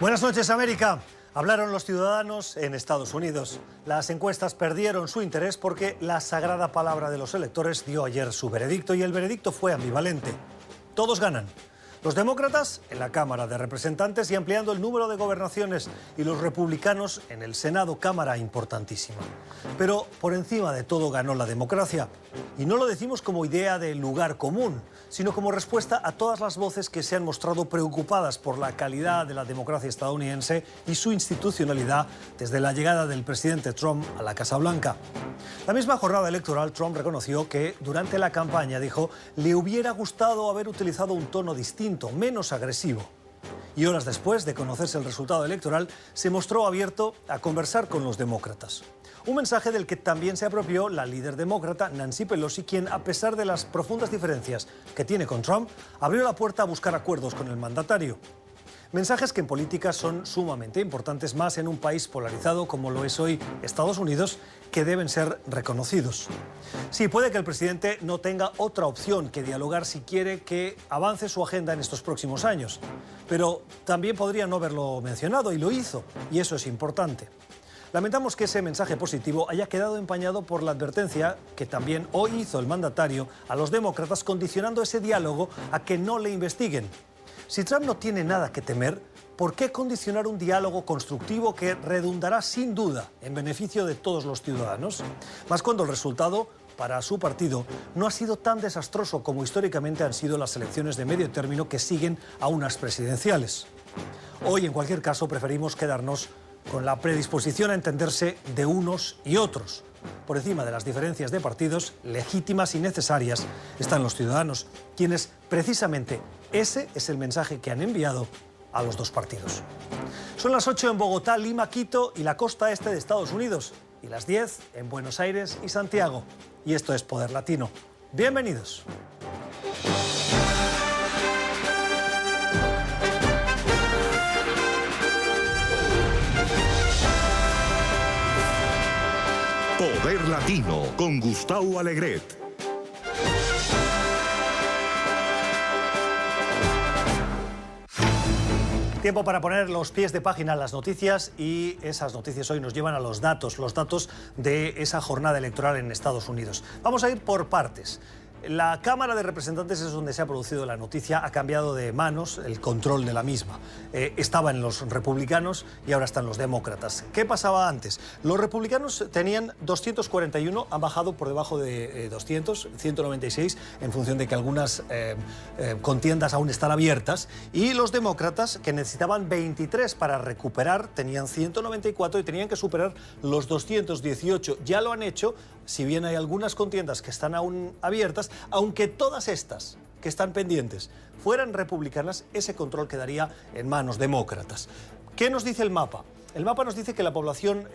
Buenas noches, América. Hablaron los ciudadanos en Estados Unidos. Las encuestas perdieron su interés porque la sagrada palabra de los electores dio ayer su veredicto y el veredicto fue ambivalente. Todos ganan. Los demócratas en la Cámara de Representantes y ampliando el número de gobernaciones y los republicanos en el Senado, Cámara importantísima. Pero por encima de todo ganó la democracia. Y no lo decimos como idea de lugar común, sino como respuesta a todas las voces que se han mostrado preocupadas por la calidad de la democracia estadounidense y su institucionalidad desde la llegada del presidente Trump a la Casa Blanca. La misma jornada electoral, Trump reconoció que durante la campaña, dijo, le hubiera gustado haber utilizado un tono distinto, menos agresivo. Y horas después de conocerse el resultado electoral, se mostró abierto a conversar con los demócratas. Un mensaje del que también se apropió la líder demócrata Nancy Pelosi, quien, a pesar de las profundas diferencias que tiene con Trump, abrió la puerta a buscar acuerdos con el mandatario. Mensajes que en política son sumamente importantes, más en un país polarizado como lo es hoy Estados Unidos, que deben ser reconocidos. Sí, puede que el presidente no tenga otra opción que dialogar si quiere que avance su agenda en estos próximos años, pero también podría no haberlo mencionado y lo hizo, y eso es importante. Lamentamos que ese mensaje positivo haya quedado empañado por la advertencia que también hoy hizo el mandatario a los demócratas, condicionando ese diálogo a que no le investiguen. Si Trump no tiene nada que temer, ¿por qué condicionar un diálogo constructivo que redundará sin duda en beneficio de todos los ciudadanos? Más cuando el resultado para su partido no ha sido tan desastroso como históricamente han sido las elecciones de medio término que siguen a unas presidenciales. Hoy, en cualquier caso, preferimos quedarnos con la predisposición a entenderse de unos y otros. Por encima de las diferencias de partidos, legítimas y necesarias, están los ciudadanos, quienes precisamente ese es el mensaje que han enviado a los dos partidos. Son las 8 en Bogotá, Lima, Quito y la costa este de Estados Unidos, y las 10 en Buenos Aires y Santiago. Y esto es Poder Latino. Bienvenidos. Poder Latino con Gustavo Alegret. Tiempo para poner los pies de página a las noticias, y esas noticias hoy nos llevan a los datos de esa jornada electoral en Estados Unidos. Vamos a ir por partes. La Cámara de Representantes es donde se ha producido la noticia, ha cambiado de manos el control de la misma. Estaba en los republicanos y ahora están los demócratas. ¿Qué pasaba antes? Los republicanos tenían 241, han bajado por debajo de 200, 196, en función de que algunas contiendas aún están abiertas. Y los demócratas, que necesitaban 23 para recuperar, tenían 194 y tenían que superar los 218. Ya lo han hecho, si bien hay algunas contiendas que están aún abiertas, aunque todas estas que están pendientes fueran republicanas, ese control quedaría en manos demócratas. ¿Qué nos dice el mapa? El mapa nos dice que la población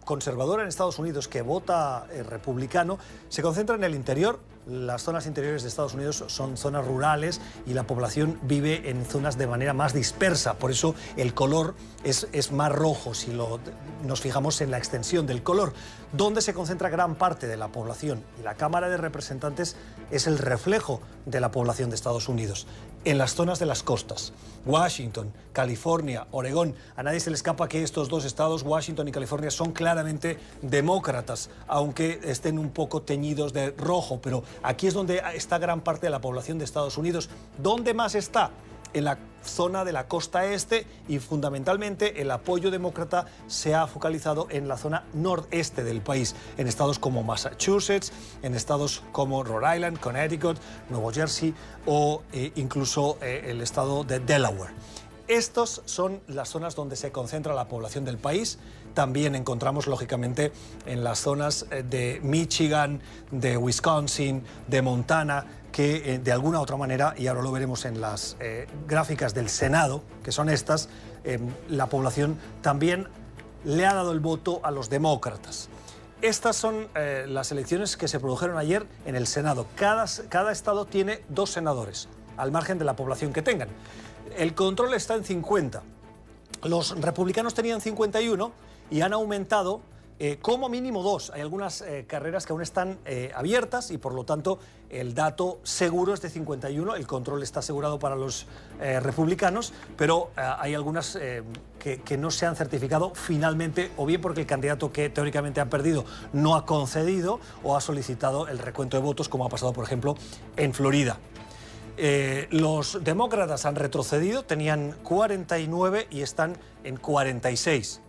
conservadora en Estados Unidos que vota republicano se concentra en el interior. Las zonas interiores de Estados Unidos son zonas rurales y la población vive en zonas de manera más dispersa. Por eso el color es más rojo si nos fijamos en la extensión del color, donde se concentra gran parte de la población. Y la Cámara de Representantes es el reflejo de la población de Estados Unidos. En las zonas de las costas, Washington, California, Oregón, a nadie se le escapa que estos dos estados, Washington y California, son claramente demócratas, aunque estén un poco teñidos de rojo, pero aquí es donde está gran parte de la población de Estados Unidos. ¿Dónde más está? En la zona de la costa este, y fundamentalmente el apoyo demócrata se ha focalizado en la zona nordeste del país, en estados como Massachusetts, en estados como Rhode Island, Connecticut, Nuevo Jersey o incluso el estado de Delaware. Estas son las zonas donde se concentra la población del país. También encontramos, lógicamente, en las zonas de Michigan, de Wisconsin, de Montana, que de alguna u otra manera, y ahora lo veremos en las gráficas del Senado, que son estas, la población también le ha dado el voto a los demócratas. Estas son las elecciones que se produjeron ayer en el Senado. Cada estado tiene 2 senadores, al margen de la población que tengan. El control está en 50. Los republicanos tenían 51 y han aumentado como mínimo 2. Hay algunas carreras que aún están abiertas y por lo tanto el dato seguro es de 51, el control está asegurado para los republicanos, pero hay algunas que no se han certificado finalmente, o bien porque el candidato que teóricamente ha perdido no ha concedido o ha solicitado el recuento de votos, como ha pasado por ejemplo en Florida. Los demócratas han retrocedido, tenían 49 y están en 46.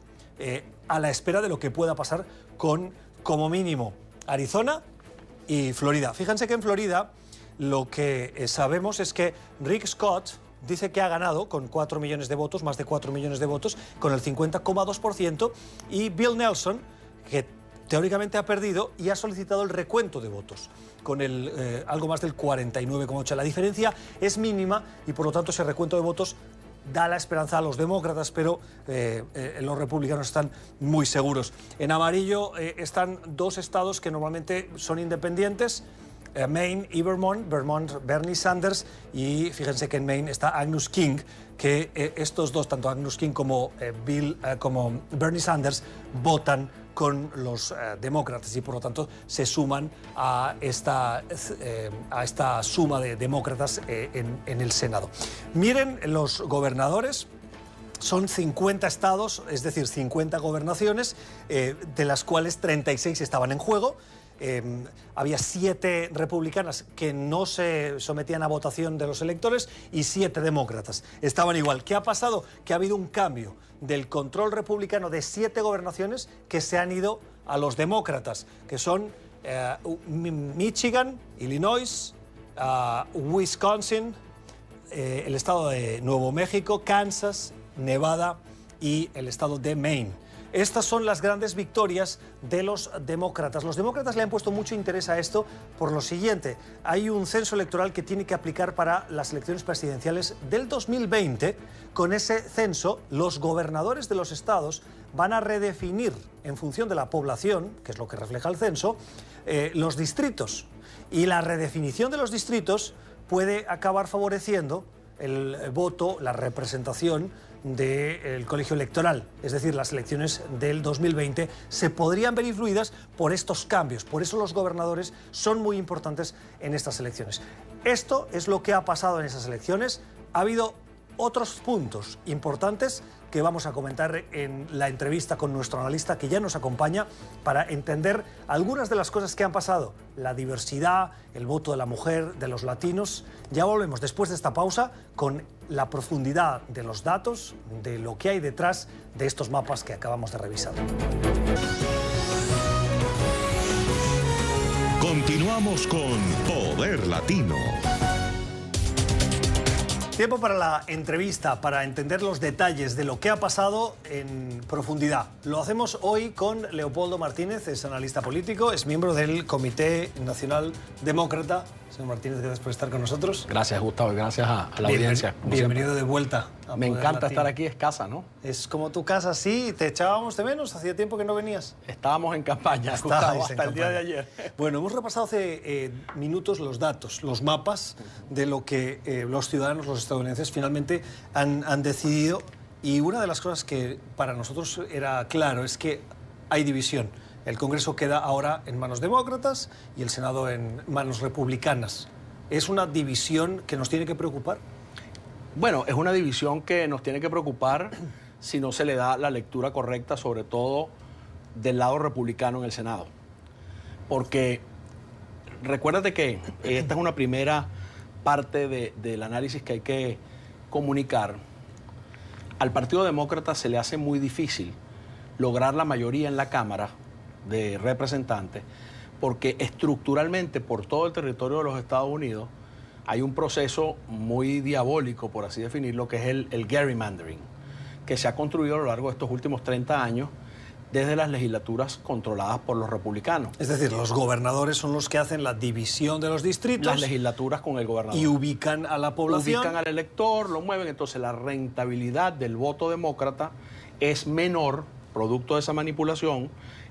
A la espera de lo que pueda pasar con, como mínimo, Arizona y Florida. Fíjense que en Florida lo que sabemos es que Rick Scott dice que ha ganado con 4 millones de votos, más de 4 millones de votos, con el 50,2%, y Bill Nelson, que teóricamente ha perdido y ha solicitado el recuento de votos, con algo más del 49,8%. La diferencia es mínima y por lo tanto ese recuento de votos da la esperanza a los demócratas, pero los republicanos están muy seguros. En amarillo están 2 estados que normalmente son independientes, Maine y Vermont. Vermont, Bernie Sanders, y fíjense que en Maine está Agnes King, que estos dos, tanto Agnes King como Bernie Sanders, votan con los demócratas y por lo tanto se suman a esta suma de demócratas en el Senado. Miren los gobernadores. Son 50 estados, es decir, 50 gobernaciones, de las cuales 36 estaban en juego. Había 7 republicanas que no se sometían a votación de los electores y 7 demócratas. Estaban igual. ¿Qué ha pasado? Que ha habido un cambio del control republicano de 7 gobernaciones que se han ido a los demócratas, que son Michigan, Illinois, Wisconsin, el estado de Nuevo México, Kansas, Nevada y el estado de Maine. Estas son las grandes victorias de los demócratas. Los demócratas le han puesto mucho interés a esto por lo siguiente. Hay un censo electoral que tiene que aplicar para las elecciones presidenciales del 2020. Con ese censo, los gobernadores de los estados van a redefinir, en función de la población, que es lo que refleja el censo, los distritos. Y la redefinición de los distritos puede acabar favoreciendo el voto, la representación del colegio electoral, es decir, las elecciones del 2020 se podrían ver influidas por estos cambios. Por eso los gobernadores son muy importantes en estas elecciones. Esto es lo que ha pasado en esas elecciones. Ha habido otros puntos importantes que vamos a comentar en la entrevista con nuestro analista que ya nos acompaña para entender algunas de las cosas que han pasado. La diversidad, el voto de la mujer, de los latinos. Ya volvemos después de esta pausa con la profundidad de los datos, de lo que hay detrás de estos mapas que acabamos de revisar. Continuamos con Poder Latino. Tiempo para la entrevista, para entender los detalles de lo que ha pasado en profundidad. Lo hacemos hoy con Leopoldo Martínez, es analista político, es miembro del Comité Nacional Demócrata. Señor Martínez, gracias por estar con nosotros. Gracias, Gustavo, y gracias a la audiencia. Bienvenido de vuelta. Me encanta estar aquí, es casa, ¿no? Es como tu casa, sí, te echábamos de menos, hacía tiempo que no venías. Estábamos en campaña, Gustavo, hasta el día de ayer. Bueno, hemos repasado hace minutos los datos, los mapas de lo que los ciudadanos, los estadounidenses, finalmente han decidido. Y una de las cosas que para nosotros era claro es que hay división. El Congreso queda ahora en manos demócratas y el Senado en manos republicanas. ¿Es una división que nos tiene que preocupar? Bueno, es una división que nos tiene que preocupar si no se le da la lectura correcta, sobre todo del lado republicano en el Senado. Porque recuérdate que esta es una primera parte del análisis que hay que comunicar. Al Partido Demócrata se le hace muy difícil lograr la mayoría en la Cámara de Representantes, porque estructuralmente por todo el territorio de los Estados Unidos hay un proceso muy diabólico, por así definirlo, que es el gerrymandering, que se ha construido a lo largo de estos últimos 30 años desde las legislaturas controladas por los republicanos. Es decir, los gobernadores son los que hacen la división de los distritos. Las legislaturas con el gobernador. Y ubican a la población. Ubican al elector, lo mueven. Entonces la rentabilidad del voto demócrata es menor, producto de esa manipulación,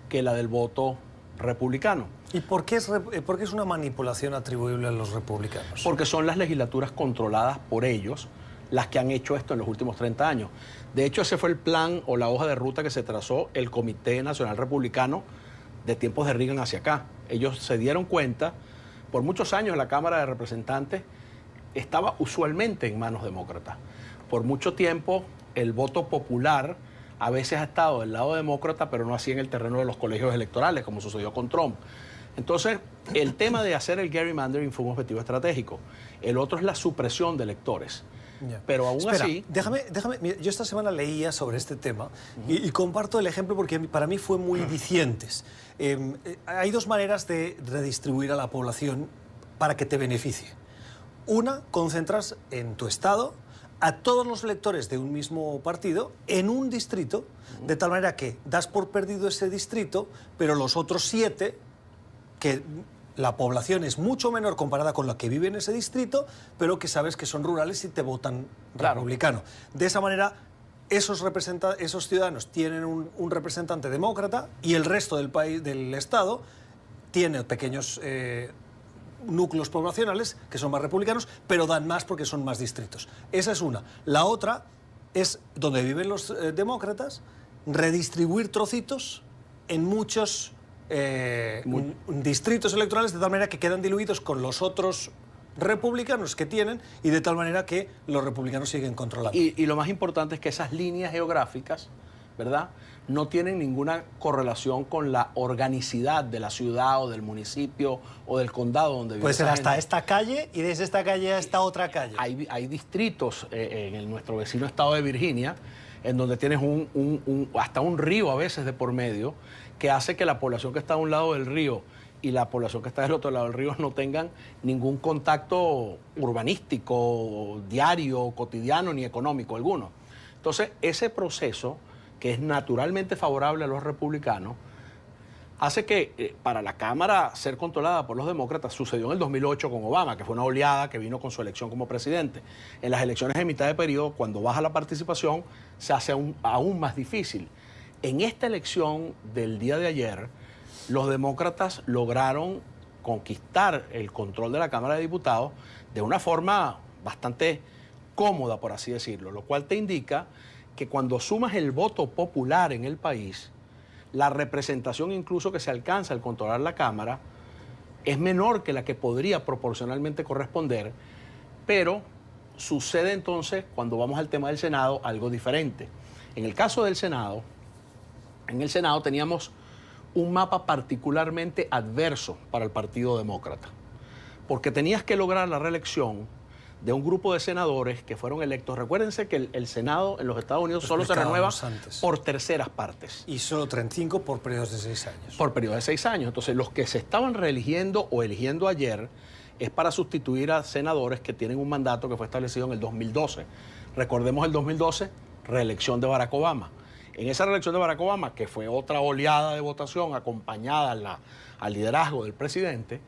que la del voto republicano. ¿Y por qué es una manipulación atribuible a los republicanos? Porque son las legislaturas controladas por ellos las que han hecho esto en los últimos 30 años. De hecho, ese fue el plan o la hoja de ruta que se trazó el Comité Nacional Republicano de tiempos de Reagan hacia acá. Ellos se dieron cuenta, por muchos años la Cámara de Representantes estaba usualmente en manos demócratas. Por mucho tiempo el voto popular a veces ha estado del lado demócrata, pero no así en el terreno de los colegios electorales, como sucedió con Trump. Entonces, el tema de hacer el gerrymandering fue un objetivo estratégico. El otro es la supresión de electores. Ya. Pero aún Espera, así... déjame, mira, yo esta semana leía sobre este tema y comparto el ejemplo porque para mí fue muy dicientes. Hay dos maneras de redistribuir a la población para que te beneficie. Una, concentras en tu estado a todos los electores de un mismo partido en un distrito, de tal manera que das por perdido ese distrito, pero los otros 7, que la población es mucho menor comparada con la que vive en ese distrito, pero que sabes que son rurales y te votan republicano. De esa manera, esos ciudadanos tienen un representante demócrata y el resto del país, del estado, tiene pequeños núcleos poblacionales que son más republicanos, pero dan más porque son más distritos. Esa es una. La otra es, donde viven los demócratas, redistribuir trocitos en muchos distritos electorales de tal manera que quedan diluidos con los otros republicanos que tienen y de tal manera que los republicanos siguen controlando. Y lo más importante es que esas líneas geográficas, ¿verdad?, no tienen ninguna correlación con la organicidad de la ciudad o del municipio o del condado donde vive. Puede ser hasta esta calle y desde esta calle a esta otra calle. Hay distritos en nuestro vecino estado de Virginia en donde tienes hasta un río a veces de por medio, que hace que la población que está a un lado del río y la población que está del otro lado del río no tengan ningún contacto urbanístico, diario, cotidiano ni económico alguno. Entonces, ese proceso, que es naturalmente favorable a los republicanos, hace que para la Cámara ser controlada por los demócratas, sucedió en el 2008 con Obama, que fue una oleada que vino con su elección como presidente. En las elecciones de mitad de periodo, cuando baja la participación, se hace aún más difícil. En esta elección del día de ayer, los demócratas lograron conquistar el control de la Cámara de Diputados de una forma bastante cómoda, por así decirlo, lo cual te indica que cuando sumas el voto popular en el país, la representación incluso que se alcanza al controlar la Cámara es menor que la que podría proporcionalmente corresponder, pero sucede entonces, cuando vamos al tema del Senado, algo diferente. En el caso del Senado, en el Senado teníamos un mapa particularmente adverso para el Partido Demócrata, porque tenías que lograr la reelección de un grupo de senadores que fueron electos. Recuérdense que el Senado en los Estados Unidos solo se renueva por terceras partes. Y solo 35 por periodos de 6 años. Por periodos de 6 años. Entonces, los que se estaban reeligiendo o eligiendo ayer es para sustituir a senadores que tienen un mandato que fue establecido en el 2012. Recordemos el 2012, reelección de Barack Obama. En esa reelección de Barack Obama, que fue otra oleada de votación acompañada al liderazgo del presidente,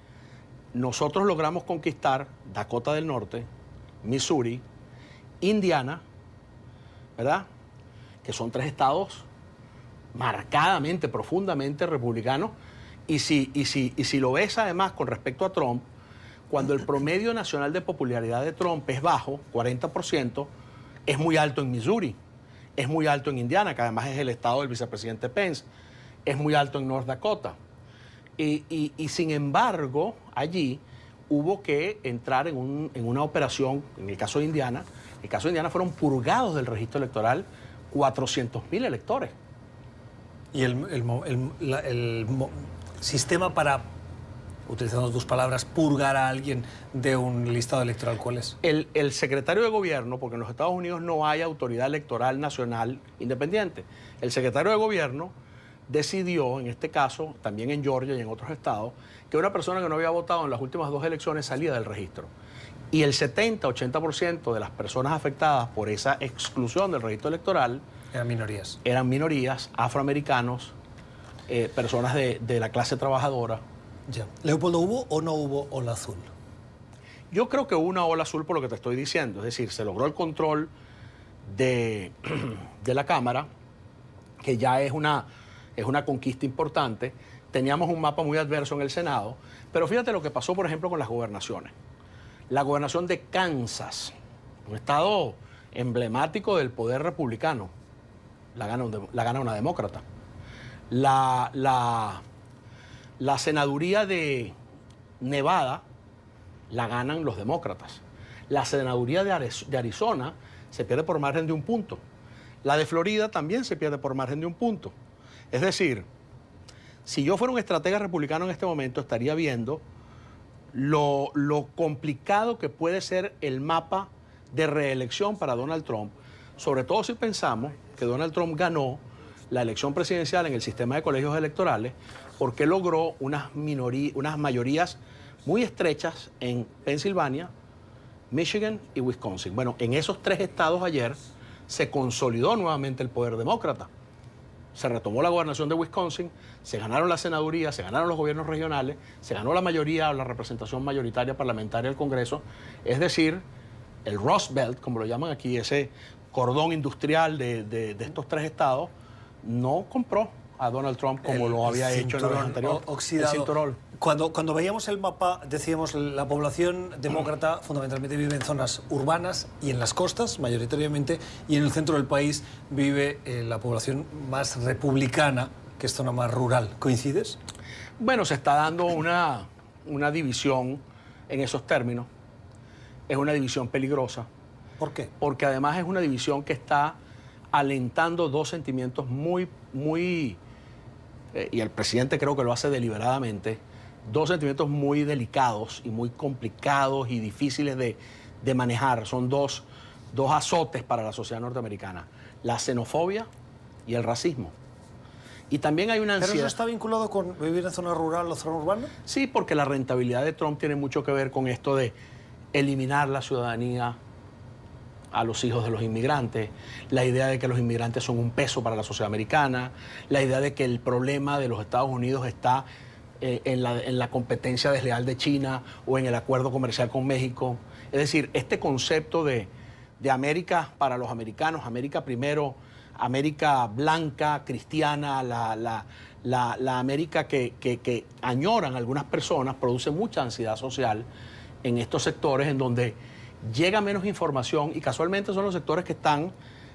nosotros logramos conquistar Dakota del Norte, Missouri, Indiana, ¿verdad?, que son 3 estados marcadamente, profundamente republicanos. Y si lo ves además con respecto a Trump, cuando el promedio nacional de popularidad de Trump es bajo, 40%, es muy alto en Missouri, es muy alto en Indiana, que además es el estado del vicepresidente Pence, es muy alto en North Dakota. Y sin embargo, allí hubo que entrar en una operación, en el caso de Indiana. En el caso de Indiana fueron purgados del registro electoral 400.000 electores. ¿Y el sistema para, utilizando tus palabras, purgar a alguien de un listado electoral, cuál es? El secretario de gobierno, porque en los Estados Unidos no hay autoridad electoral nacional independiente, el secretario de gobierno decidió, en este caso, también en Georgia y en otros estados, que una persona que no había votado en las últimas 2 elecciones salía del registro. Y el 70-80% de las personas afectadas por esa exclusión del registro electoral eran minorías. Eran minorías, afroamericanos, personas de la clase trabajadora. Ya. Leopoldo, ¿hubo o no hubo ola azul? Yo creo que hubo una ola azul por lo que te estoy diciendo. Es decir, se logró el control de la Cámara, que ya es una conquista importante. Teníamos un mapa muy adverso en el Senado, pero fíjate lo que pasó, por ejemplo, con las gobernaciones. La gobernación de Kansas, un estado emblemático del poder republicano, la gana una demócrata. La senaduría de Nevada la ganan los demócratas. La senaduría de Arizona se pierde por margen de 1 punto. La de Florida también se pierde por margen de 1 punto. Es decir, si yo fuera un estratega republicano en este momento, estaría viendo lo complicado que puede ser el mapa de reelección para Donald Trump, sobre todo si pensamos que Donald Trump ganó la elección presidencial en el sistema de colegios electorales porque logró unas mayorías muy estrechas en Pensilvania, Michigan y Wisconsin. Bueno, en esos 3 estados ayer se consolidó nuevamente el poder demócrata. Se retomó la gobernación de Wisconsin, se ganaron las senadurías, se ganaron los gobiernos regionales, se ganó la mayoría o la representación mayoritaria parlamentaria del Congreso, es decir, el Rust Belt, como lo llaman aquí, ese cordón industrial de estos 3 estados, no compró a Donald Trump como lo había hecho en la vez anterior. Oxidado. El cinturón. Cuando veíamos el mapa, decíamos, la población demócrata fundamentalmente vive en zonas urbanas y en las costas, mayoritariamente, y en el centro del país vive la población más republicana, que es zona más rural. ¿Coincides? Bueno, se está dando una división en esos términos. Es una división peligrosa. ¿Por qué? Porque además es una división que está alentando 2 sentimientos muy, y el presidente creo que lo hace deliberadamente, 2 sentimientos muy delicados y muy complicados y difíciles de manejar. Son dos azotes para la sociedad norteamericana: la xenofobia y el racismo. Y también hay una ansiedad. ¿Pero eso está vinculado con vivir en zona rural o zona urbana? Sí, porque la rentabilidad de Trump tiene mucho que ver con esto de eliminar la ciudadanía a los hijos de los inmigrantes, la idea de que los inmigrantes son un peso para la sociedad americana, la idea de que el problema de los Estados Unidos está en la competencia desleal de China o en el acuerdo comercial con México. Es decir, este concepto de América para los americanos, América primero, América blanca, cristiana, la América que añoran algunas personas, produce mucha ansiedad social en estos sectores en donde llega menos información y casualmente son los sectores que están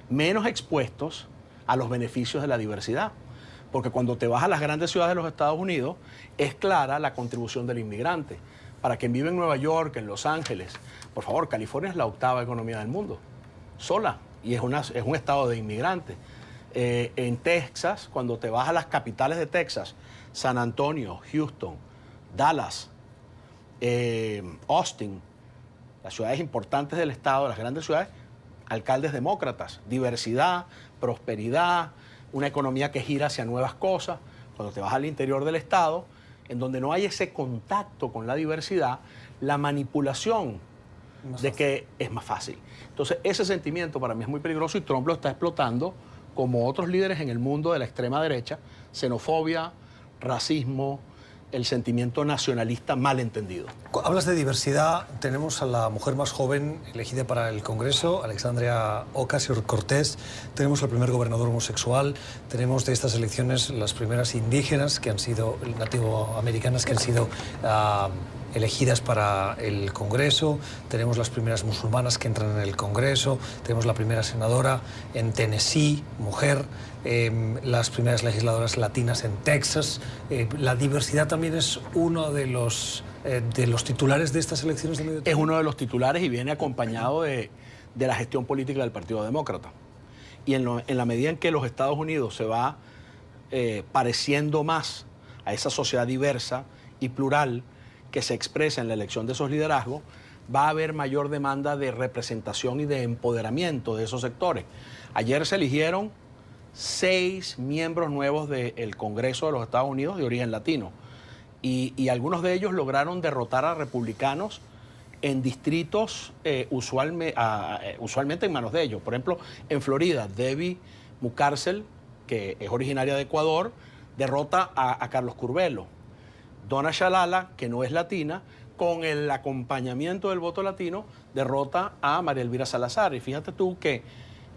menos expuestos a los beneficios de la diversidad. Porque cuando te vas a las grandes ciudades de los Estados Unidos, es clara la contribución del inmigrante. Para quien vive en Nueva York, en Los Ángeles, por favor, California es la 8ª economía del mundo, sola, y es un estado de inmigrantes. En Texas, cuando te vas a las capitales de Texas, San Antonio, Houston, Dallas, Austin, las ciudades importantes del estado, las grandes ciudades, alcaldes demócratas, diversidad, prosperidad, una economía que gira hacia nuevas cosas. Cuando te vas al interior del estado, en donde no hay ese contacto con la diversidad, la manipulación de que es más fácil. Entonces, ese sentimiento para mí es muy peligroso y Trump lo está explotando como otros líderes en el mundo de la extrema derecha: xenofobia, racismo, el sentimiento nacionalista mal entendido. Hablas de diversidad. Tenemos a la mujer más joven elegida para el Congreso, Alexandria Ocasio-Cortez. Tenemos al primer gobernador homosexual. Tenemos de estas elecciones las primeras indígenas que han sido nativoamericanas que han sido elegidas para el Congreso. Tenemos las primeras musulmanas que entran en el Congreso. Tenemos la primera senadora en Tennessee, mujer. Las primeras legisladoras latinas en Texas. La diversidad también es uno de los titulares de estas elecciones de medio tiempo. Es uno de los titulares y viene acompañado de la gestión política del Partido Demócrata. Y en la medida en que los Estados Unidos se va pareciendo más a esa sociedad diversa y plural que se expresa en la elección de esos liderazgos, va a haber mayor demanda de representación y de empoderamiento de esos sectores. Ayer se eligieron 6 miembros nuevos del Congreso de los Estados Unidos de origen latino y algunos de ellos lograron derrotar a republicanos en distritos usualmente en manos de ellos. Por ejemplo, en Florida, Debbie Mucarsel, que es originaria de Ecuador, derrota a Carlos Curbelo. Donna Shalala, que no es latina, con el acompañamiento del voto latino, derrota a María Elvira Salazar. Y fíjate tú que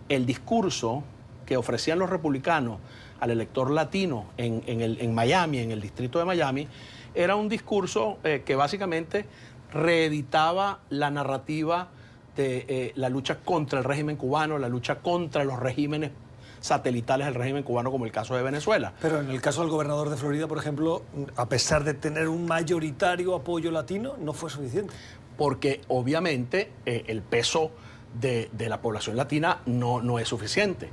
el discurso que ofrecían los republicanos al elector latino en Miami, en el distrito de Miami, era un discurso que básicamente reeditaba la narrativa de la lucha contra el régimen cubano, la lucha contra los regímenes satelitales del régimen cubano, como el caso de Venezuela. Pero en el caso del gobernador de Florida, por ejemplo, a pesar de tener un mayoritario apoyo latino, no fue suficiente. Porque obviamente el peso de la población latina no es suficiente.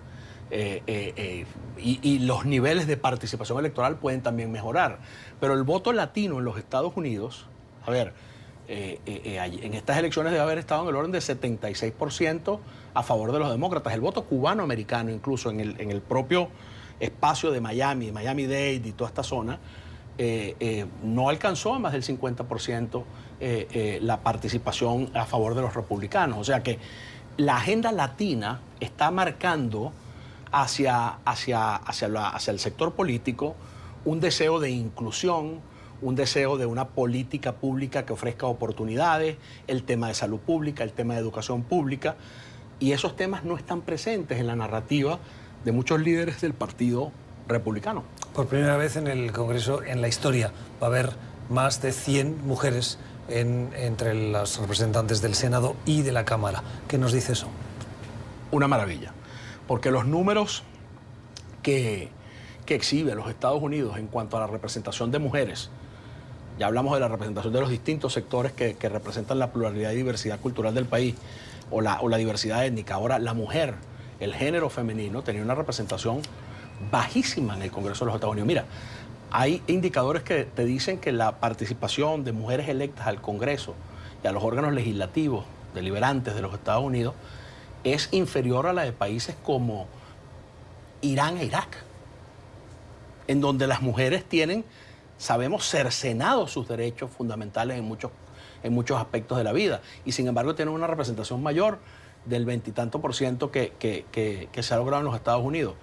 Y los niveles de participación electoral pueden también mejorar. Pero el voto latino en los Estados Unidos, a ver, en estas elecciones debe haber estado en el orden de 76% a favor de los demócratas. El voto cubano-americano, incluso en el propio espacio de Miami, Miami-Dade y toda esta zona, no alcanzó a más del 50% la participación a favor de los republicanos. O sea que la agenda latina está marcando hacia el sector político un deseo de inclusión, un deseo de una política pública que ofrezca oportunidades, el tema de salud pública, el tema de educación pública, y esos temas no están presentes en la narrativa de muchos líderes del Partido Republicano. Por primera vez en el Congreso, en la historia, va a haber más de 100 mujeres entre los representantes del Senado y de la Cámara. ¿Qué nos dice eso? Una maravilla, porque los números que exhibe los Estados Unidos en cuanto a la representación de mujeres, ya hablamos de la representación de los distintos sectores que representan la pluralidad y diversidad cultural del país, o la diversidad étnica. Ahora, la mujer, el género femenino, tenía una representación bajísima en el Congreso de los Estados Unidos. Mira, hay indicadores que te dicen que la participación de mujeres electas al Congreso y a los órganos legislativos deliberantes de los Estados Unidos es inferior a la de países como Irán e Irak, en donde las mujeres tienen, sabemos, cercenados sus derechos fundamentales en muchos aspectos de la vida, y sin embargo tienen una representación mayor del 20 y tanto por ciento que se ha logrado en los Estados Unidos.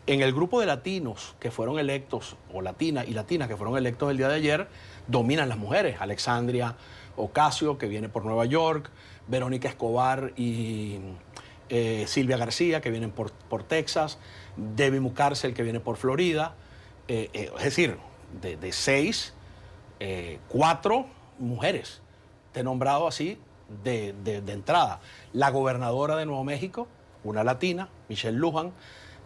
En el grupo de latinos que fueron electos, o latinas que fueron electos el día de ayer, dominan las mujeres. Alexandria Ocasio, que viene por Nueva York, Verónica Escobar y Silvia García, que vienen por Texas, Debbie Mucarsel, que viene por Florida. Es decir, de 6, 4 mujeres. Te he nombrado así de entrada. La gobernadora de Nuevo México, una latina, Michelle Lujan.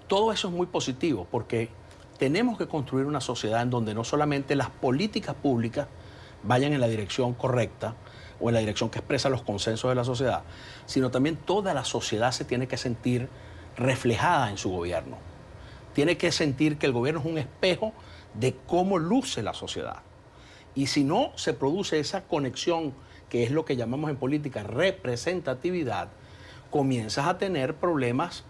Todo eso es muy positivo, porque tenemos que construir una sociedad en donde no solamente las políticas públicas vayan en la dirección correcta o en la dirección que expresa los consensos de la sociedad, sino también toda la sociedad se tiene que sentir reflejada en su gobierno. Tiene que sentir que el gobierno es un espejo de cómo luce la sociedad. Y si no se produce esa conexión, que es lo que llamamos en política representatividad, comienzas a tener problemas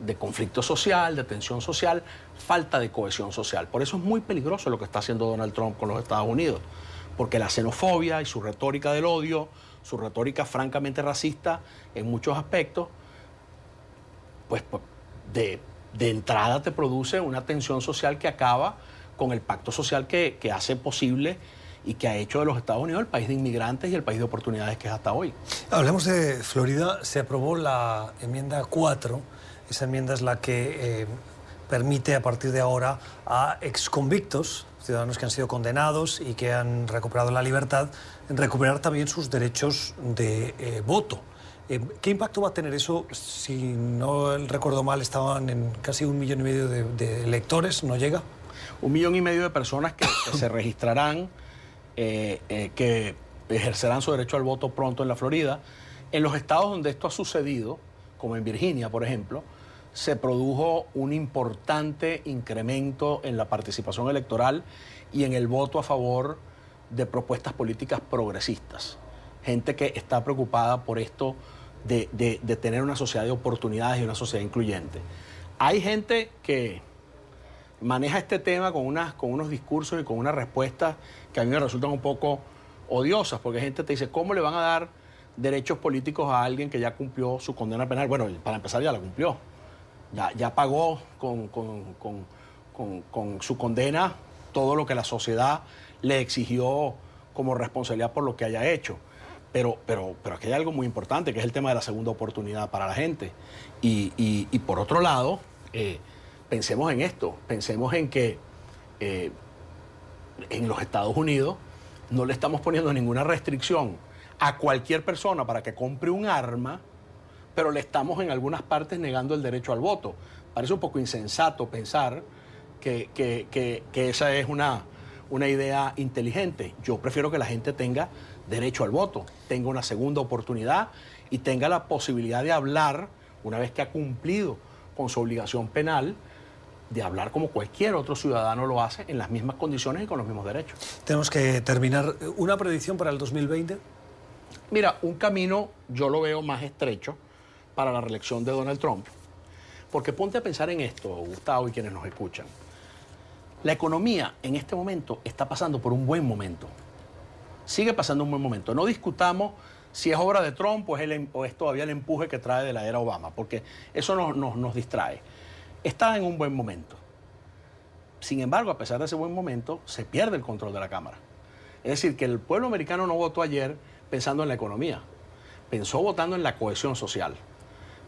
de conflicto social, de tensión social, falta de cohesión social. Por eso es muy peligroso lo que está haciendo Donald Trump con los Estados Unidos, porque la xenofobia y su retórica del odio, su retórica francamente racista en muchos aspectos, pues de entrada te produce una tensión social que acaba con el pacto social que hace posible y que ha hecho de los Estados Unidos el país de inmigrantes y el país de oportunidades que es hasta hoy. Hablemos de Florida. Se aprobó la enmienda 4. Esa enmienda es la que permite a partir de ahora a exconvictos, ciudadanos que han sido condenados y que han recuperado la libertad, recuperar también sus derechos de voto. ¿Qué impacto va a tener eso? Si no recuerdo mal, estaban en casi 1,5 millones de electores, ¿no llega? 1,5 millones de personas que se registrarán, que ejercerán su derecho al voto pronto en la Florida. En los estados donde esto ha sucedido, como en Virginia, por ejemplo, se produjo un importante incremento en la participación electoral y en el voto a favor de propuestas políticas progresistas. Gente que está preocupada por esto de tener una sociedad de oportunidades y una sociedad incluyente. Hay gente que maneja este tema con unos discursos y con unas respuestas que a mí me resultan un poco odiosas, porque gente te dice, ¿cómo le van a dar derechos políticos a alguien que ya cumplió su condena penal? Bueno, para empezar ya la cumplió. Ya pagó con su condena todo lo que la sociedad le exigió como responsabilidad por lo que haya hecho. Pero aquí hay algo muy importante, que es el tema de la segunda oportunidad para la gente. Y por otro lado, pensemos en esto, pensemos en que en los Estados Unidos no le estamos poniendo ninguna restricción a cualquier persona para que compre un arma, pero le estamos en algunas partes negando el derecho al voto. Parece un poco insensato pensar que esa es una idea inteligente. Yo prefiero que la gente tenga derecho al voto, tenga una segunda oportunidad y tenga la posibilidad de hablar, una vez que ha cumplido con su obligación penal, de hablar como cualquier otro ciudadano lo hace, en las mismas condiciones y con los mismos derechos. Tenemos que terminar. ¿Una predicción para el 2020? Mira, un camino yo lo veo más estrecho para la reelección de Donald Trump. Porque ponte a pensar en esto, Gustavo, y quienes nos escuchan. La economía en este momento está pasando por un buen momento. Sigue pasando un buen momento. No discutamos si es obra de Trump o es todavía el empuje que trae de la era Obama, porque eso nos distrae. Está en un buen momento. Sin embargo, a pesar de ese buen momento, se pierde el control de la Cámara. Es decir, que el pueblo americano no votó ayer pensando en la economía, pensó votando en la cohesión social,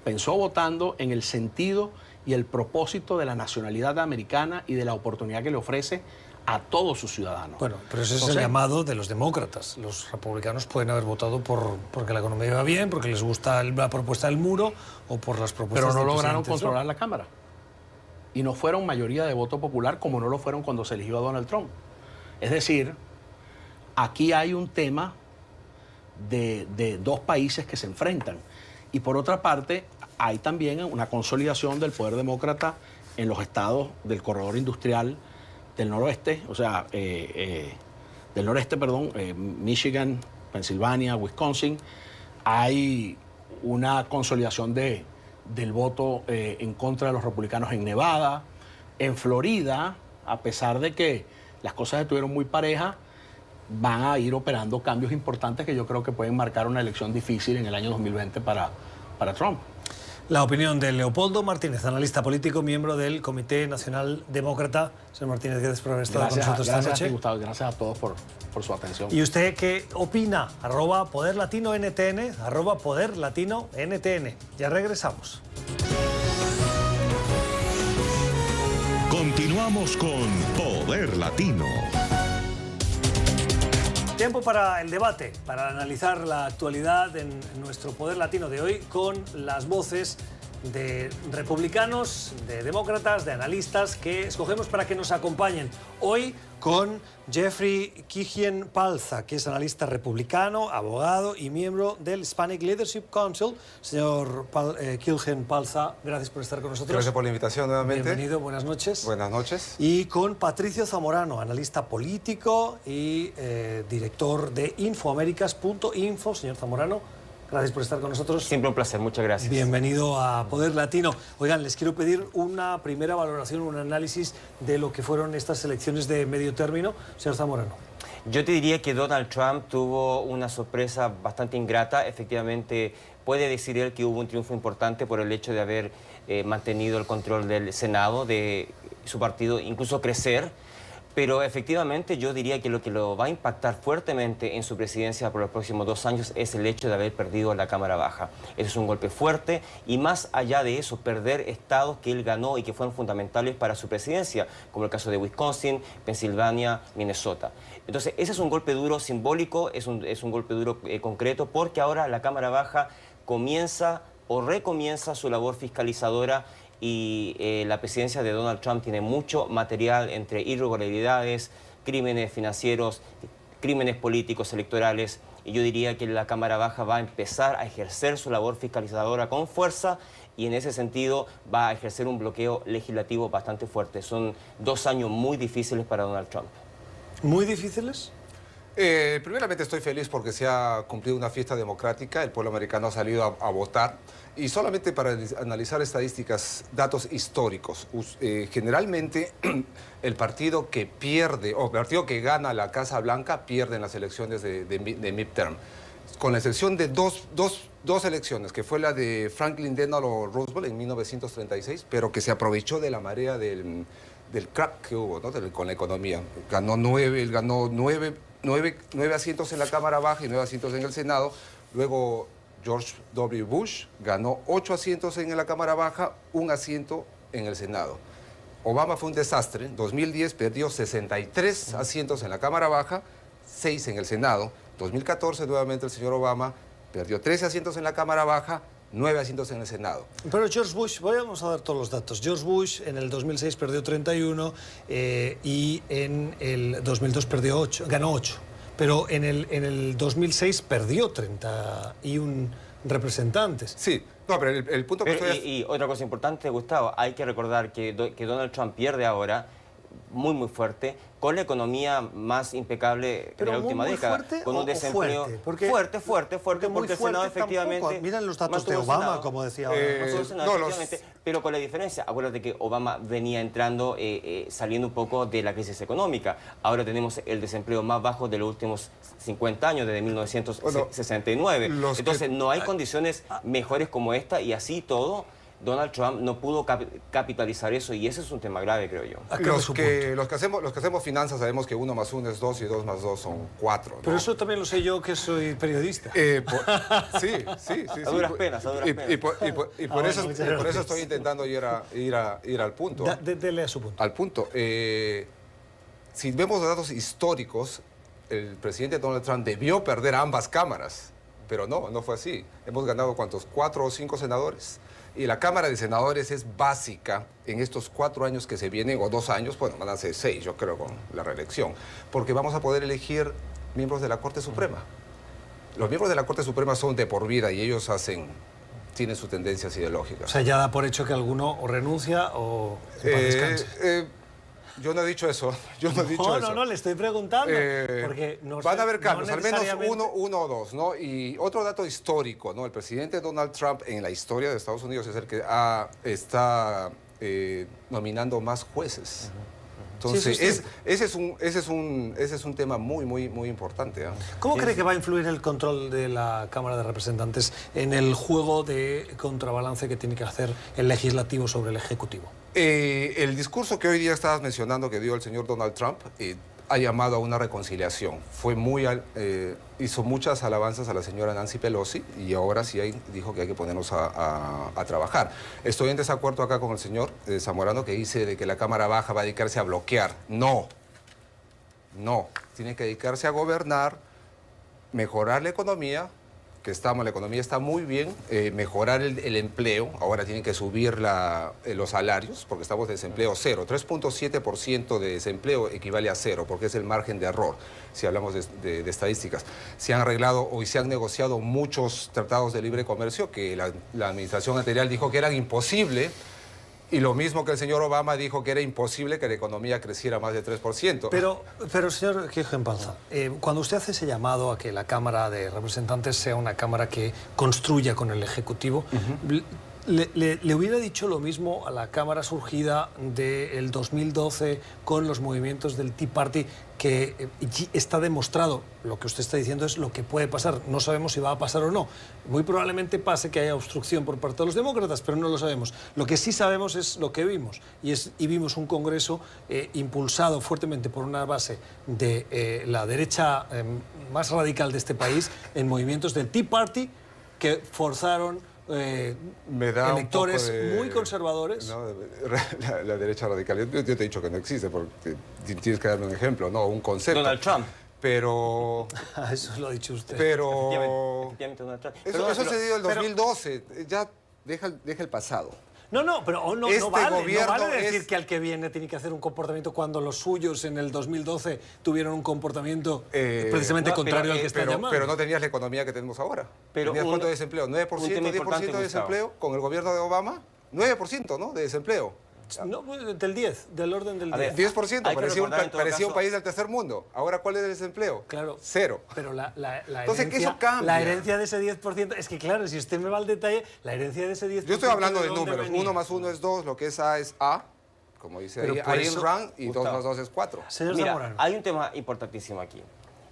pensó votando en el sentido y el propósito de la nacionalidad americana y de la oportunidad que le ofrece a todos sus ciudadanos. Bueno, pero ese es el llamado de los demócratas. Los republicanos pueden haber votado porque la economía va bien, porque les gusta la propuesta del muro o por las propuestas. Pero no lograron controlar la Cámara. Y no fueron mayoría de voto popular como no lo fueron cuando se eligió a Donald Trump. Es decir, aquí hay un tema de dos países que se enfrentan. Y por otra parte, hay también una consolidación del poder demócrata en los estados del corredor industrial del noroeste, o sea, del noreste, perdón, Michigan, Pensilvania, Wisconsin. Hay una consolidación del voto en contra de los republicanos en Nevada. En Florida, a pesar de que las cosas estuvieron muy parejas, van a ir operando cambios importantes que yo creo que pueden marcar una elección difícil en el año 2020 para Trump. La opinión de Leopoldo Martínez, analista político, miembro del Comité Nacional Demócrata. Señor Martínez, gracias por haber estado con nosotros esta noche. Gracias, Gustavo, gracias a todos por su atención. ¿Y usted qué opina? @PoderLatinoNTN, @PoderLatinoNTN. Ya regresamos. Continuamos con Poder Latino. Tiempo para el debate, para analizar la actualidad en nuestro Poder Latino de hoy con las voces de republicanos, de demócratas, de analistas que escogemos para que nos acompañen. Hoy con Jeffrey Kilgen-Palza, que es analista republicano, abogado y miembro del Hispanic Leadership Council. Señor Kilgen-Palza, gracias por estar con nosotros. Gracias por la invitación nuevamente. Bienvenido, buenas noches. Buenas noches. Y con Patricio Zamorano, analista político y director de Infoaméricas.info. Señor Zamorano, gracias por estar con nosotros. Siempre un placer, muchas gracias. Bienvenido a Poder Latino. Oigan, les quiero pedir una primera valoración, un análisis de lo que fueron estas elecciones de medio término. Señor Zamorano. Yo te diría que Donald Trump tuvo una sorpresa bastante ingrata. Efectivamente, puede decir él que hubo un triunfo importante por el hecho de haber mantenido el control del Senado, de su partido incluso crecer. Pero efectivamente yo diría que lo va a impactar fuertemente en su presidencia por los próximos 2 años es el hecho de haber perdido la Cámara Baja. Eso es un golpe fuerte y más allá de eso, perder estados que él ganó y que fueron fundamentales para su presidencia, como el caso de Wisconsin, Pensilvania, Minnesota. Entonces ese es un golpe duro simbólico, es un golpe duro concreto, porque ahora la Cámara Baja comienza o recomienza su labor fiscalizadora y la presidencia de Donald Trump tiene mucho material entre irregularidades, crímenes financieros, crímenes políticos, electorales, y yo diría que la Cámara Baja va a empezar a ejercer su labor fiscalizadora con fuerza y en ese sentido va a ejercer un bloqueo legislativo bastante fuerte. Son 2 años muy difíciles para Donald Trump. ¿Muy difíciles? Primeramente estoy feliz porque se ha cumplido una fiesta democrática, el pueblo americano ha salido a votar y solamente para analizar estadísticas, datos históricos, generalmente el partido que pierde o el partido que gana la Casa Blanca pierde en las elecciones de midterm, con la excepción de dos elecciones, que fue la de Franklin Delano Roosevelt en 1936, pero que se aprovechó de la marea del crack que hubo, ¿no? Con la economía. Ganó 9 asientos en la Cámara Baja y 9 asientos en el Senado. Luego George W. Bush ganó 8 asientos en la Cámara Baja, 1 asiento en el Senado. Obama fue un desastre. En 2010 perdió 63 asientos en la Cámara Baja, 6 en el Senado. 2014, nuevamente el señor Obama perdió 13 asientos en la Cámara Baja, 9 asientos en el Senado. Pero George Bush, vamos a dar todos los datos. George Bush en el 2006 perdió 31 y en el 2002 ganó 8. Pero en el 2006 perdió 31 representantes. Sí, no, pero el punto que Pero, estoy... y otra cosa importante, Gustavo, hay que recordar que Donald Trump pierde ahora muy fuerte, con la economía más impecable de la última década, con un desempleo fuerte, porque el Senado efectivamente... Miren los datos de Obama, como decía ahora. Pero con la diferencia, acuérdate que Obama venía entrando, saliendo un poco de la crisis económica. Ahora tenemos el desempleo más bajo de los últimos 50 años, desde 1969. Entonces no hay condiciones mejores como esta, y así todo Donald Trump no pudo capitalizar eso, y ese es un tema grave, creo yo. Los que hacemos finanzas sabemos que 1 más 1 es 2 y 2 más 2 son 4, ¿no? Pero eso también lo sé yo, que soy periodista. Sí. A duras penas. Y por eso estoy intentando ir al punto. Dele a su punto. Al punto. Si vemos los datos históricos, el presidente Donald Trump debió perder ambas cámaras, pero no fue así. Hemos ganado, ¿cuántos? 4 o 5 senadores. Y la Cámara de Senadores es básica en estos 4 años que se vienen, o 2 años, bueno, van a ser 6, yo creo, con la reelección, porque vamos a poder elegir miembros de la Corte Suprema. Los miembros de la Corte Suprema son de por vida y ellos tienen sus tendencias ideológicas. O sea, ya da por hecho que alguno o renuncia o descansa. Yo no he dicho eso. No, le estoy preguntando. Porque van a haber cambios, al menos uno o dos, ¿no? Y otro dato histórico, ¿no? El presidente Donald Trump en la historia de Estados Unidos es el que está nominando más jueces. Entonces, sí. ese es un tema muy importante, ¿eh? ¿Cómo cree que va a influir el control de la Cámara de Representantes en el juego de contrabalance que tiene que hacer el legislativo sobre el ejecutivo? El discurso que hoy día estabas mencionando que dio el señor Donald Trump ha llamado a una reconciliación. Hizo muchas alabanzas a la señora Nancy Pelosi y ahora sí dijo que hay que ponernos a trabajar. Estoy en desacuerdo acá con el señor Zamorano, que dice de que la Cámara Baja va a dedicarse a bloquear. No, tiene que dedicarse a gobernar, mejorar la economía, la economía está muy bien, mejorar el empleo. Ahora tienen que subir los salarios, porque estamos de desempleo cero. 3.7% de desempleo equivale a cero, porque es el margen de error, si hablamos de estadísticas. Se han arreglado y se han negociado muchos tratados de libre comercio que la administración anterior dijo que eran imposibles. Y lo mismo que el señor Obama dijo que era imposible que la economía creciera más de 3%. Pero señor Quijano-Empalza, cuando usted hace ese llamado a que la Cámara de Representantes sea una Cámara que construya con el Ejecutivo, ¿le hubiera dicho lo mismo a la Cámara surgida del 2012 con los movimientos del Tea Party, que está demostrado, lo que usted está diciendo es lo que puede pasar, no sabemos si va a pasar o no? Muy probablemente pase que haya obstrucción por parte de los demócratas, pero no lo sabemos. Lo que sí sabemos es lo que vimos, y vimos un Congreso impulsado fuertemente por una base de la derecha más radical de este país, en movimientos del Tea Party, que forzaron electores muy conservadores. No, la derecha radical. Yo te he dicho que no existe, porque tienes que darme un ejemplo, ¿no? Un concepto. Donald Trump. Pero... Eso lo ha dicho usted. Pero... Efectivamente, Donald Trump. Eso sucedió en el 2012. Ya deja el pasado. No vale decir que al que viene tiene que hacer un comportamiento cuando los suyos en el 2012 tuvieron un comportamiento precisamente contrario al que está llamando. Pero no tenías la economía que tenemos ahora. ¿Tenías cuánto de desempleo? ¿9%, 10% de desempleo con el gobierno de Obama? 9%, ¿no? De desempleo. No, del 10, del orden del 10. 10%, parecía un país del tercer mundo. Ahora, ¿cuál es el desempleo? Claro. 0. Pero Entonces, herencia, eso cambia. La herencia de ese 10%, es que claro, si usted me va al detalle, la herencia de ese 10%... Yo estoy hablando de números. 1 más 1 es 2, lo que es A es A, como dice ahí en RAN, y 2 más 2 es 4. Señor Zamorano. Hay un tema importantísimo aquí.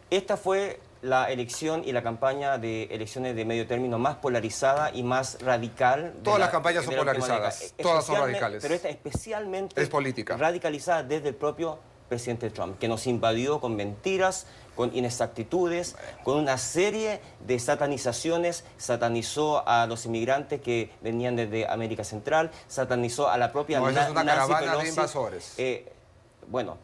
Esta fue la elección y la campaña de elecciones de medio término más polarizada y más radical. Todas las campañas son polarizadas, todas son radicales. Pero esta especialmente es política. Radicalizada desde el propio presidente Trump, que nos invadió con mentiras, con inexactitudes, con una serie de satanizaciones. Satanizó a los inmigrantes que venían desde América Central, satanizó a la propia Nancy Pelosi. Es una caravana de invasores. Bueno,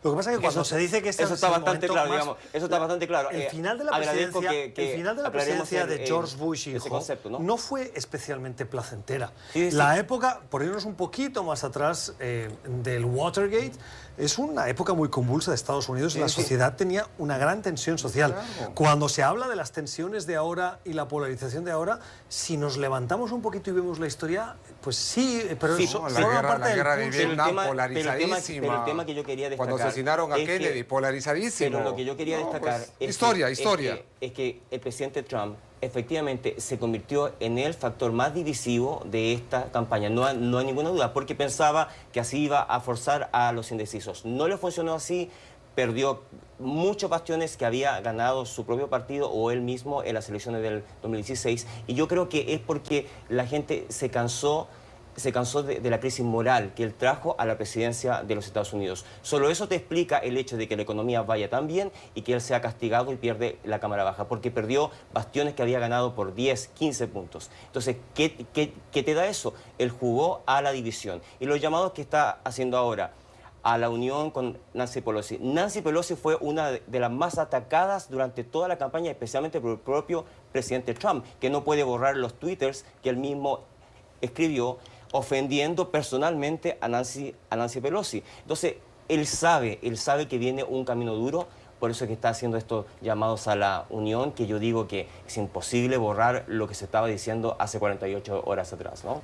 Lo que pasa es que cuando se dice que eso está bastante claro, más, digamos, eso está bastante claro. El final de la presidencia, de George Bush hijo concepto, ¿no? Fue especialmente placentera. Sí, sí. La época, por irnos un poquito más atrás, del Watergate, es una época muy convulsa de Estados Unidos. La sociedad tenía una gran tensión social. Claro. Cuando se habla de las tensiones de ahora y la polarización de ahora, si nos levantamos un poquito y vemos la historia, pues sí, pero Sí, eso no, forma parte la del guerra de pulso. Vietnam polarizadísima. Pero el tema que yo quería destacar... Cuando asesinaron a es que- Kennedy, polarizadísimo. Pero lo que yo quería destacar pues, es historia. es que el presidente Trump efectivamente se convirtió en el factor más divisivo de esta campaña. No hay ninguna duda, porque pensaba que así iba a forzar a los indecisos. No le funcionó así, perdió muchos bastiones que había ganado su propio partido o él mismo en las elecciones del 2016. Y yo creo que es porque la gente se cansó de la crisis moral que él trajo a la presidencia de los Estados Unidos. Solo eso te explica el hecho de que la economía vaya tan bien y que él sea castigado y pierde la Cámara Baja, porque perdió bastiones que había ganado por 10, 15 puntos. Entonces, ¿qué te da eso? Él jugó a la división. Y los llamados que está haciendo ahora a la unión con Nancy Pelosi. Nancy Pelosi fue una de las más atacadas durante toda la campaña, especialmente por el propio presidente Trump, que no puede borrar los twitters que él mismo escribió, ofendiendo personalmente a Nancy Pelosi. Entonces, él sabe que viene un camino duro, por eso es que está haciendo estos llamados a la unión, que yo digo que es imposible borrar lo que se estaba diciendo hace 48 horas atrás, ¿no?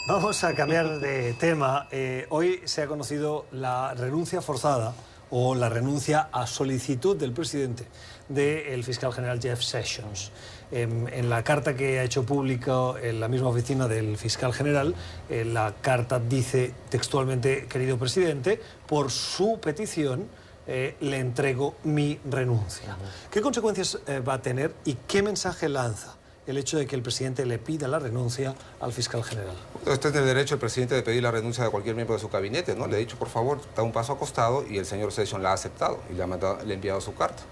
Vamos a cambiar de tema. Hoy se ha conocido la renuncia forzada o la renuncia a solicitud del presidente del fiscal general Jeff Sessions. En la carta que ha hecho pública en la misma oficina del fiscal general, la carta dice textualmente: querido presidente, por su petición le entrego mi renuncia. ¿Qué consecuencias va a tener y qué mensaje lanza el hecho de que el presidente le pida la renuncia al fiscal general? Usted tiene el derecho, el presidente, de pedir la renuncia de cualquier miembro de su gabinete, ¿no? Le he dicho, por favor, da un paso a costado, y el señor Sessions la ha aceptado y le ha enviado su carta.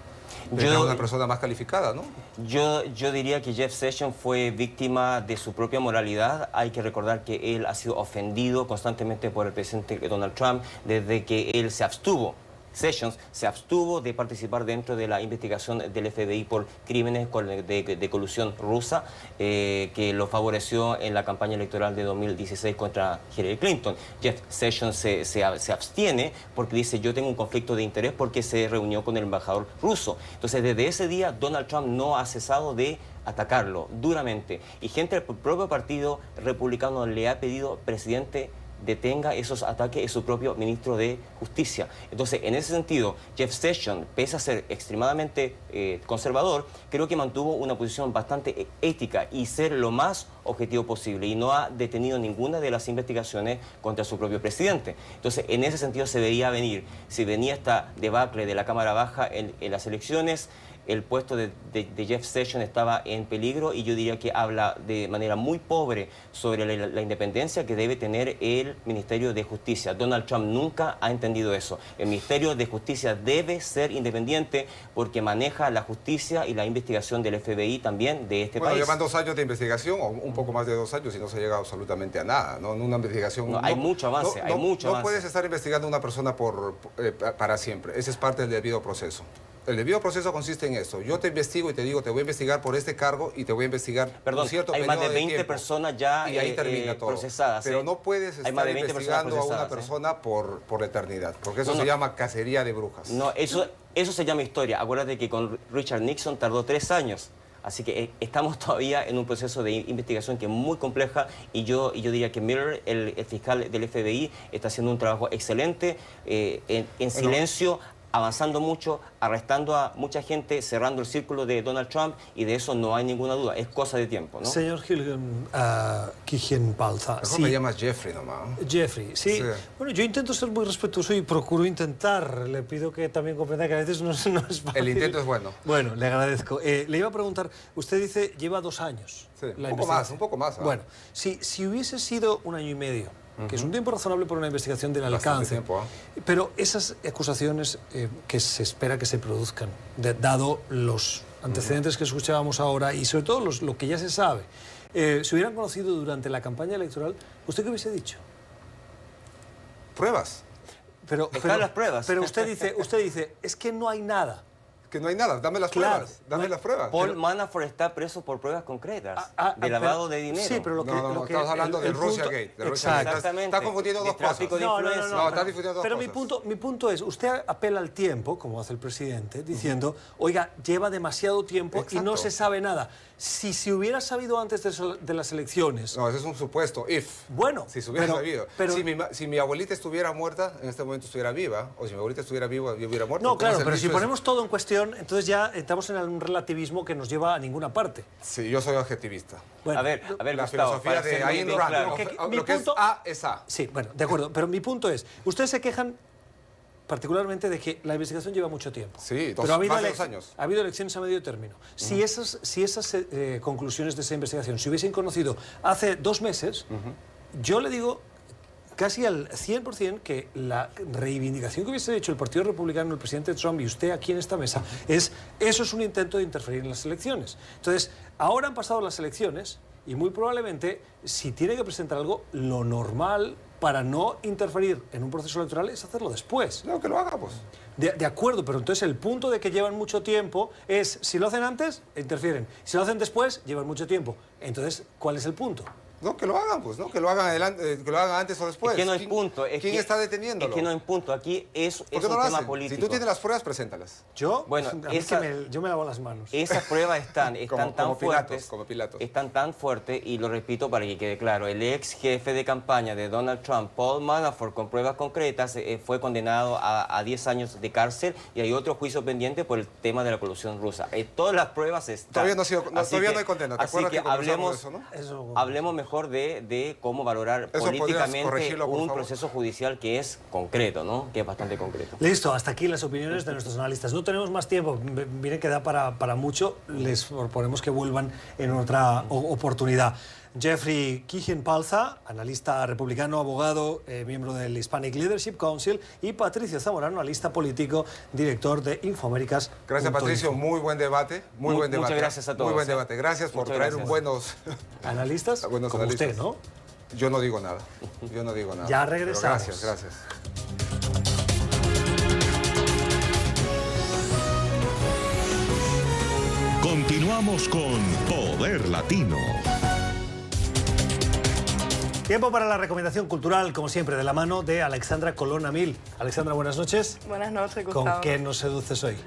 Es una persona más calificada, ¿no? Yo diría que Jeff Sessions fue víctima de su propia moralidad. Hay que recordar que él ha sido ofendido constantemente por el presidente Donald Trump desde que él se abstuvo. Sessions se abstuvo de participar dentro de la investigación del FBI por crímenes de colusión rusa que lo favoreció en la campaña electoral de 2016 contra Hillary Clinton. Jeff Sessions se abstiene porque dice: yo tengo un conflicto de interés, porque se reunió con el embajador ruso. Entonces, desde ese día Donald Trump no ha cesado de atacarlo duramente, y gente del propio partido republicano le ha pedido: presidente, detenga esos ataques, es su propio ministro de Justicia. Entonces, en ese sentido, Jeff Sessions, pese a ser extremadamente conservador, creo que mantuvo una posición bastante ética y ser lo más objetivo posible, y no ha detenido ninguna de las investigaciones contra su propio presidente. Entonces, en ese sentido se veía venir. Si venía esta debacle de la Cámara Baja en las elecciones, el puesto de Jeff Sessions estaba en peligro, y yo diría que habla de manera muy pobre sobre la independencia que debe tener el Ministerio de Justicia. Donald Trump nunca ha entendido eso. El Ministerio de Justicia debe ser independiente porque maneja la justicia y la investigación del FBI también de este país. Llevan 2 años de investigación, o un poco más de 2 años, y no se llega absolutamente a nada, ¿no? En una investigación... No, hay mucho avance, hay mucho avance. No puedes estar investigando a una persona para siempre. Ese es parte del debido proceso. El debido proceso consiste en esto: yo te investigo y te digo, te voy a investigar por este cargo y te voy a investigar Perdón, un cierto hay periodo más de 20 tiempo, personas ya y ahí termina todo. Procesadas. Pero no puedes estar investigando a una persona por la eternidad, porque eso se llama cacería de brujas. No, eso se llama historia. Acuérdate que con Richard Nixon tardó 3 años. Así que estamos todavía en un proceso de investigación que es muy compleja, y yo diría que Mueller, el fiscal del FBI, está haciendo un trabajo excelente, en silencio, avanzando mucho, arrestando a mucha gente, cerrando el círculo de Donald Trump, y de eso no hay ninguna duda, es cosa de tiempo, ¿no? Señor Quijén-Balza, Mejor me llamas Jeffrey nomás. Jeffrey, sí. Bueno, yo intento ser muy respetuoso y procuro intentar. Le pido que también comprenda que a veces no es fácil. El intento es bueno. Bueno, le agradezco. Le iba a preguntar, usted dice lleva 2 años. Sí, la un poco más. ¿Eh? Bueno, si hubiese sido 1 año y medio, que es un tiempo razonable por una investigación del alcance. Tiempo, pero esas acusaciones que se espera que se produzcan, dado los antecedentes que escuchábamos ahora y sobre todo lo que ya se sabe, se hubieran conocido durante la campaña electoral, ¿usted qué hubiese dicho? Pruebas. Están las pruebas. Pero usted dice, es que no hay nada. Que no hay nada, dame las Claro, pruebas, dame las pruebas. Paul Manafort está preso por pruebas concretas de lavado de dinero. Sí, pero estamos hablando de Russiagate. Exactamente. Está confundiendo dos cosas. No, está difundiendo dos pero cosas. mi punto es, usted apela al tiempo, como hace el presidente, diciendo, oiga, lleva demasiado tiempo y no se sabe nada. Si se hubiera sabido antes de las elecciones... No, ese es un supuesto, Bueno, si se hubiera sabido. Si mi abuelita estuviera muerta, en este momento estuviera viva, o si mi abuelita estuviera viva, yo hubiera muerto. No, claro, pero si ponemos todo en cuestión, entonces ya entramos en un relativismo que nos lleva a ninguna parte. Sí, yo soy objetivista. Bueno, a ver, la Gustavo, filosofía de Ayn Rand, lo que es A es A. Sí, bueno, de acuerdo, pero mi punto es, ustedes se quejan particularmente de que la investigación lleva mucho tiempo. Sí, pero más de 2 años. Ha habido elecciones a medio término. Si esas conclusiones de esa investigación se hubiesen conocido hace 2 meses, yo le digo casi al 100% que la reivindicación que hubiese hecho el Partido Republicano, el presidente Trump y usted aquí en esta mesa, eso es un intento de interferir en las elecciones. Entonces, ahora han pasado las elecciones y muy probablemente, si tiene que presentar algo, lo normal para no interferir en un proceso electoral es hacerlo después. No, que lo haga, pues. De acuerdo, pero entonces el punto de que llevan mucho tiempo es, si lo hacen antes, interfieren. Si lo hacen después, llevan mucho tiempo. Entonces, ¿cuál es el punto? No, que lo hagan, pues, ¿no? Que lo hagan adelante, que lo hagan antes o después. Es que no hay punto. ¿Quién está deteniéndolo? Es que no hay punto. Aquí es un tema político. Si tú tienes las pruebas, preséntalas. ¿Yo? Bueno, yo me lavo las manos. Esas pruebas están tan fuertes. Como Pilatos. Están tan fuertes, y lo repito para que quede claro, el ex jefe de campaña de Donald Trump, Paul Manafort, con pruebas concretas, fue condenado a 10 años de cárcel, y hay otro juicio pendiente por el tema de la colusión rusa. Todas las pruebas están. Todavía no hay condena. ¿Te acuerdas que hablemos, de eso, no? Hablemos mejor de cómo valorar políticamente un proceso judicial que es concreto, ¿no? Que es bastante concreto. Listo, hasta aquí las opiniones de nuestros analistas. No tenemos más tiempo, viene que da para mucho. Les proponemos que vuelvan en otra oportunidad. Jeffrey Quijin-Palza, analista republicano, abogado, miembro del Hispanic Leadership Council, y Patricio Zamorano, analista político, director de Infoaméricas. Gracias, Patricio. Muy buen debate. Muy buen debate. Muchas gracias a todos. Muy buen debate. Gracias por traer buenos analistas como usted, ¿no? Yo no digo nada. Yo no digo nada. Ya regresamos. Pero gracias. Continuamos con Poder Latino. Tiempo para la recomendación cultural, como siempre, de la mano de Alexandra Colón Mil. Alexandra, buenas noches. Buenas noches, Gustavo. ¿Con qué nos seduces hoy?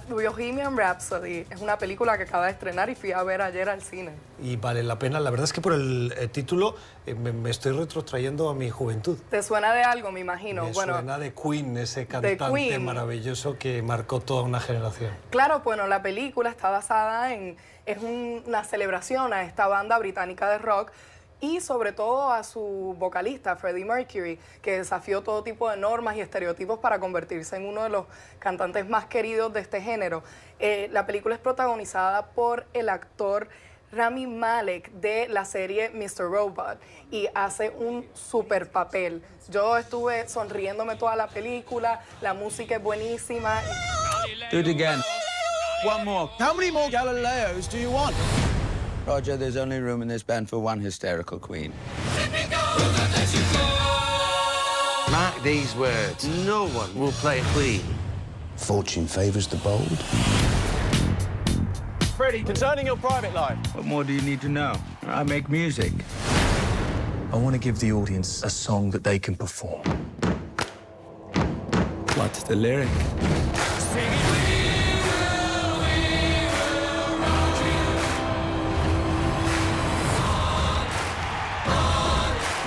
Bohemian Rhapsody es una película que acaba de estrenar y fui a ver ayer al cine. Y vale la pena. La verdad es que por el título me estoy retrotrayendo a mi juventud. ¿Te suena de algo, me imagino? Me suena de Queen, ese cantante maravilloso que marcó toda una generación. Claro, bueno, la película está basada es una celebración a esta banda británica de rock, y sobre todo a su vocalista, Freddie Mercury, que desafió todo tipo de normas y estereotipos para convertirse en uno de los cantantes más queridos de este género. La película es protagonizada por el actor Rami Malek de la serie Mr. Robot y hace un super papel. Yo estuve sonriéndome toda la película, la música es buenísima. Do it again. One more. How many more Galileos do you want? Roger, there's only room in this band for one hysterical queen. Mark these words. No one will play Queen. Fortune favours the bold. Freddie, concerning your private life. What more do you need to know? I make music. I want to give the audience a song that they can perform. What's the lyric?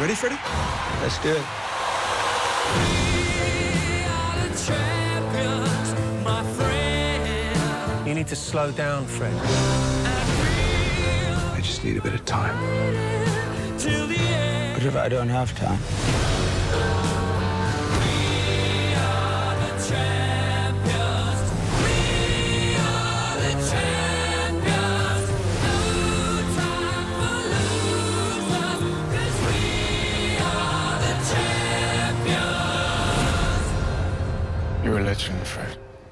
Ready, Freddie? Let's do it. You need to slow down, Fred. I just need a bit of time. But if I don't have time?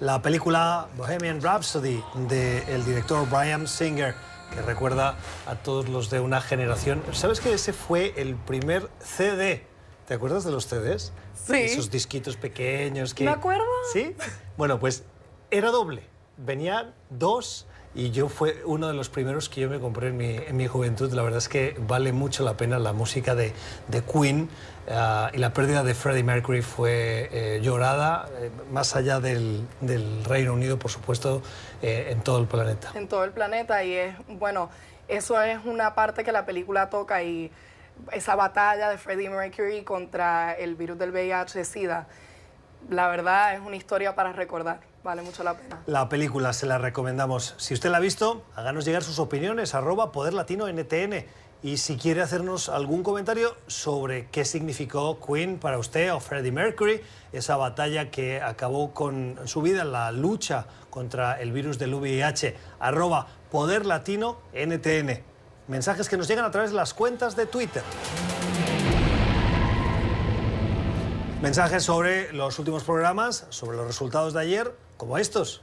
La película Bohemian Rhapsody del director Bryan Singer, que recuerda a todos los de una generación. ¿Sabes que ese fue el primer CD ¿Te acuerdas de los CDs? Sí. Esos disquitos pequeños que... ¿Me acuerdo? ¿Sí? Bueno, pues era doble. Venían 2 y yo fue uno de los primeros que yo me compré en mi juventud. La verdad es que vale mucho la pena la música de Queen y la pérdida de Freddie Mercury fue llorada, más allá del Reino Unido, por supuesto, en todo el planeta. En todo el planeta y bueno, eso es una parte que la película toca y esa batalla de Freddie Mercury contra el virus del VIH-Sida, la verdad es una historia para recordar. Vale mucho la pena. La película se la recomendamos. Si usted la ha visto, háganos llegar sus opiniones, @PoderLatinoNTN. Y si quiere hacernos algún comentario sobre qué significó Queen para usted o Freddie Mercury, esa batalla que acabó con su vida en la lucha contra el virus del VIH, @PoderLatinoNTN. Mensajes que nos llegan a través de las cuentas de Twitter. Mensajes sobre los últimos programas, sobre los resultados de ayer, como estos.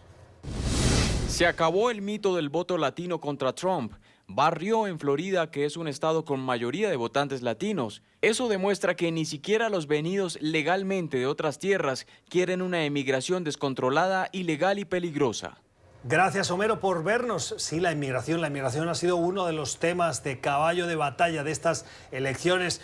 Se acabó el mito del voto latino contra Trump. Barrió en Florida, que es un estado con mayoría de votantes latinos. Eso demuestra que ni siquiera los venidos legalmente de otras tierras quieren una emigración descontrolada, ilegal y peligrosa. Gracias, Homero, por vernos. Sí, la inmigración ha sido uno de los temas de caballo de batalla de estas elecciones.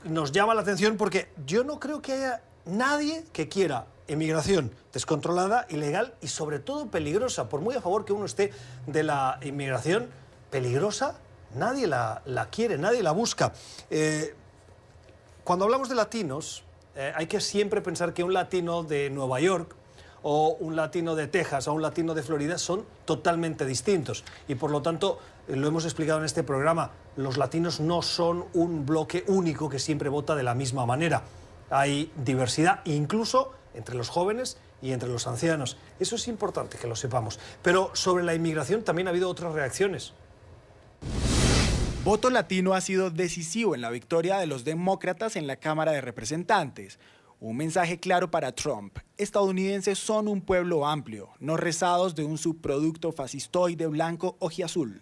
Nos llama la atención porque yo no creo que haya nadie que quiera inmigración descontrolada, ilegal y sobre todo peligrosa. Por muy a favor que uno esté de la inmigración peligrosa, nadie la quiere, nadie la busca. Cuando hablamos de latinos, hay que siempre pensar que un latino de Nueva York o un latino de Texas o un latino de Florida son totalmente distintos. Y por lo tanto, lo hemos explicado en este programa, los latinos no son un bloque único que siempre vota de la misma manera. Hay diversidad, incluso entre los jóvenes y entre los ancianos. Eso es importante que lo sepamos. Pero sobre la inmigración también ha habido otras reacciones. Voto latino ha sido decisivo en la victoria de los demócratas en la Cámara de Representantes. Un mensaje claro para Trump. Estadounidenses son un pueblo amplio, no rezados de un subproducto fascistoide blanco ojiazul.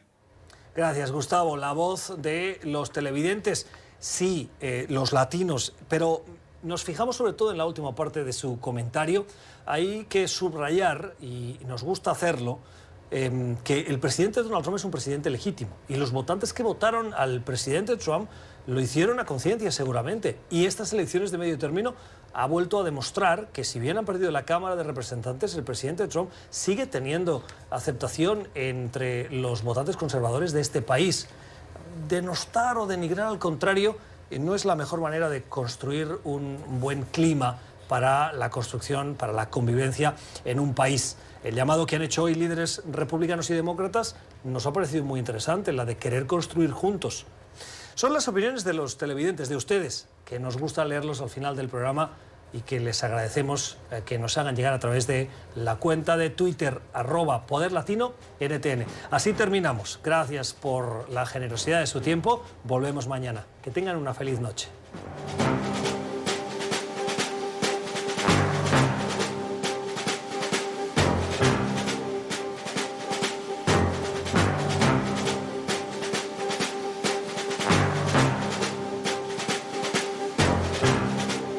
Gracias, Gustavo. La voz de los televidentes. Sí, los latinos, pero nos fijamos sobre todo en la última parte de su comentario. Hay que subrayar, y nos gusta hacerlo, que el presidente Donald Trump es un presidente legítimo. Y los votantes que votaron al presidente Trump lo hicieron a conciencia seguramente. Y estas elecciones de medio término ha vuelto a demostrar que si bien han perdido la Cámara de Representantes, el presidente Trump sigue teniendo aceptación entre los votantes conservadores de este país. Denostar o denigrar, al contrario, no es la mejor manera de construir un buen clima para la construcción, para la convivencia en un país. El llamado que han hecho hoy líderes republicanos y demócratas nos ha parecido muy interesante, la de querer construir juntos. Son las opiniones de los televidentes, de ustedes, que nos gusta leerlos al final del programa y que les agradecemos que nos hagan llegar a través de la cuenta de Twitter, @PoderLatinoNTN. Así terminamos. Gracias por la generosidad de su tiempo. Volvemos mañana. Que tengan una feliz noche.